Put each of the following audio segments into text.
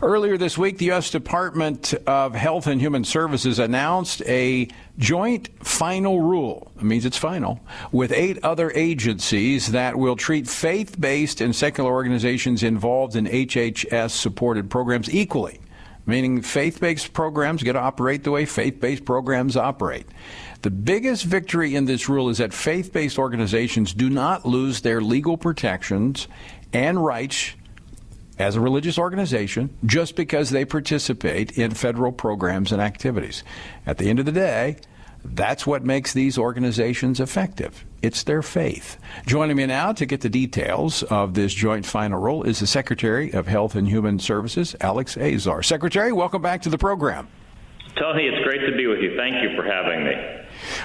Earlier this week, the U.S. Department of Health and Human Services announced a joint final rule, it means it's final, with 8 other agencies that will treat faith-based and secular organizations involved in HHS-supported programs equally, meaning faith-based programs get to operate the way faith-based programs operate. The biggest victory in this rule is that faith-based organizations do not lose their legal protections and rights as a religious organization just because they participate in federal programs and activities. At the end of the day, that's what makes these organizations effective. It's their faith. Joining me now to get the details of this joint final rule is the Secretary of Health and Human Services, Alex Azar. Secretary, welcome back to the program. Tony, it's great to be with you. Thank you for having me.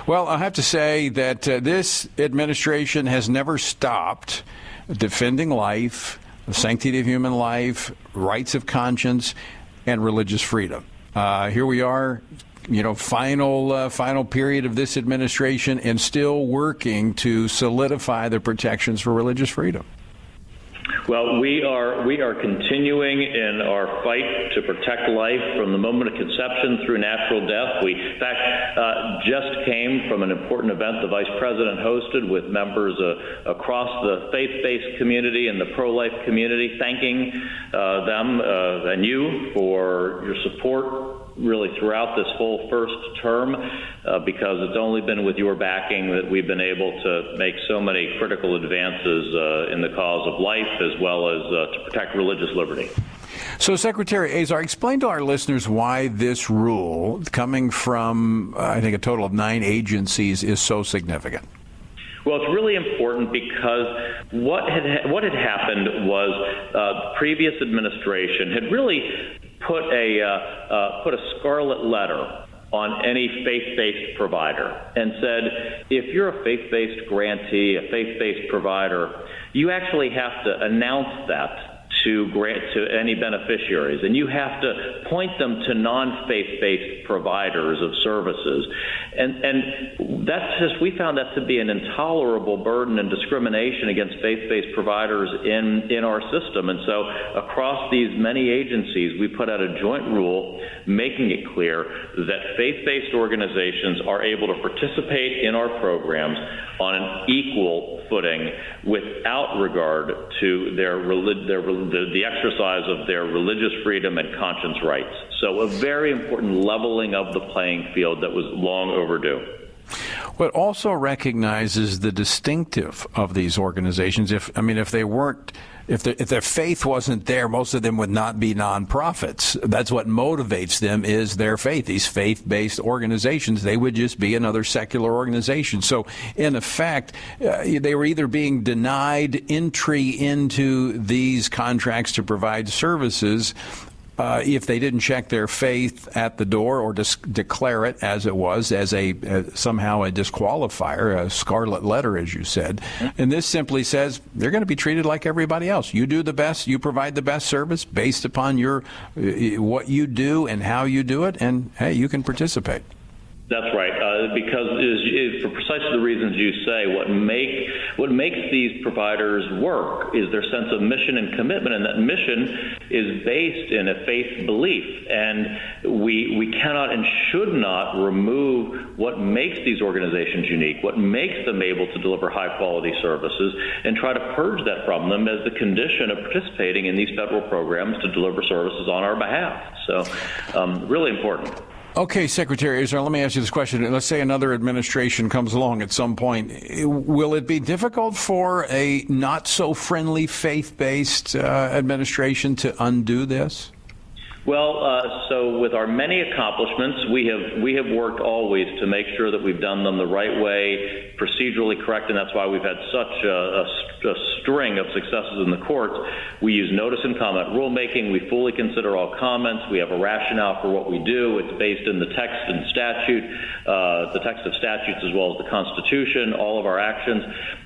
Well, I have to say that this administration has never stopped defending life, the sanctity of human life, rights of conscience, and religious freedom. Here we are, final period of this administration, and still working to solidify the protections for religious freedom. Well, we are continuing in our fight to protect life from the moment of conception through natural death. We, in fact, just came from an important event the Vice President hosted with members across the faith-based community and the pro-life community, thanking them and you for your support really throughout this whole first term, because it's only been with your backing that we've been able to make so many critical advances in the cause of life as well as to protect religious liberty. So, Secretary Azar, explain to our listeners why this rule, coming from, I think, a total of 9 agencies, is so significant. Well, it's really important because what had happened was the previous administration had really put a scarlet letter on any faith-based provider and said, if you're a faith-based grantee, a faith-based provider, you actually have to announce that to any beneficiaries, and you have to point them to non-faith-based providers of services. And that's just, we found that to be an intolerable burden and discrimination against faith-based providers in our system. And so across these many agencies, we put out a joint rule making it clear that faith-based organizations are able to participate in our programs on an equal footing without regard to the exercise of their religious freedom and conscience rights. So a very important leveling of the playing field that was long overdue. But also recognizes the distinctive of these organizations. If their faith wasn't there, most of them would not be nonprofits. That's what motivates them, is their faith. These faith-based organizations, they would just be another secular organization. So, in effect, they were either being denied entry into these contracts to provide services if they didn't check their faith at the door or declare it as it was, as somehow a disqualifier, a scarlet letter, as you said. And this simply says they're going to be treated like everybody else. You do the best, you provide the best service based upon what you do and how you do it, and hey, you can participate. That's right, because for precisely the reasons you say, what makes these providers work is their sense of mission and commitment, and that mission is based in a faith belief. And we cannot and should not remove what makes these organizations unique, what makes them able to deliver high-quality services, and try to purge that from them as the condition of participating in these federal programs to deliver services on our behalf. So, really important. Okay, Secretary Azar, let me ask you this question. Let's say another administration comes along at some point. Will it be difficult for a not-so-friendly faith-based administration to undo this? Well, so with our many accomplishments, we have worked always to make sure that we've done them the right way, procedurally correct, and that's why we've had such a string of successes in the courts. We use notice and comment rulemaking. We fully consider all comments. We have a rationale for what we do. It's based in the text and statute, the text of statutes as well as the Constitution, all of our actions.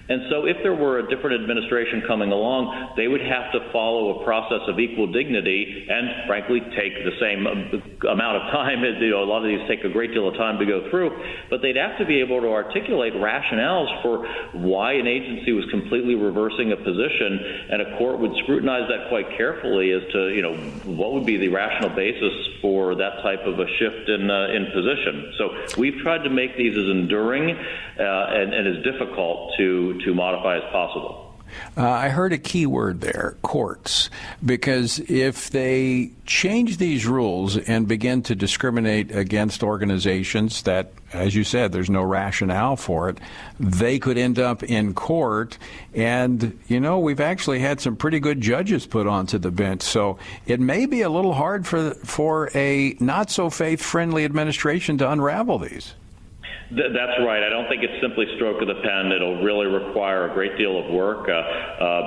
And so if there were a different administration coming along, they would have to follow a process of equal dignity and, frankly, take the same amount of time. A lot of these take a great deal of time to go through, but they'd have to be able to articulate rationales for why an agency was completely reversing a position, and a court would scrutinize that quite carefully as to, what would be the rational basis for that type of a shift in position. So we've tried to make these as enduring and as difficult to modify as possible. I heard a key word there, courts, because if they change these rules and begin to discriminate against organizations that, as you said, there's no rationale for it, they could end up in court. And, we've actually had some pretty good judges put onto the bench. So it may be a little hard for a not so faith-friendly administration to unravel these. That's right. I don't think it's simply stroke of the pen. It'll really require a great deal of work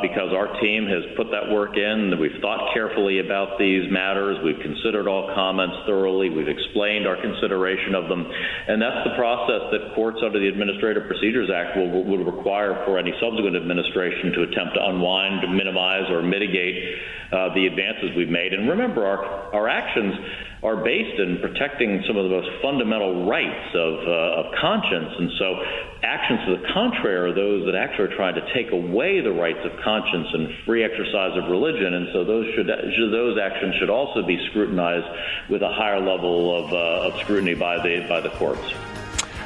because our team has put that work in. We've thought carefully about these matters. We've considered all comments thoroughly. We've explained our consideration of them. And that's the process that courts under the Administrative Procedures Act would require for any subsequent administration to attempt to unwind, minimize, or mitigate the advances we've made. And remember, our actions are based in protecting some of the most fundamental rights of conscience. And so actions to the contrary are those that actually are trying to take away the rights of conscience and free exercise of religion. And so those actions should also be scrutinized with a higher level of scrutiny by the courts.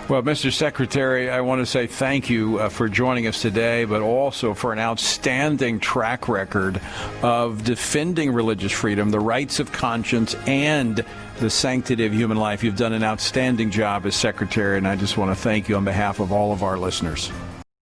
Well, Mr. Secretary, I want to say thank you for joining us today, but also for an outstanding track record of defending religious freedom, the rights of conscience, and the sanctity of human life. You've done an outstanding job as Secretary, and I just want to thank you on behalf of all of our listeners.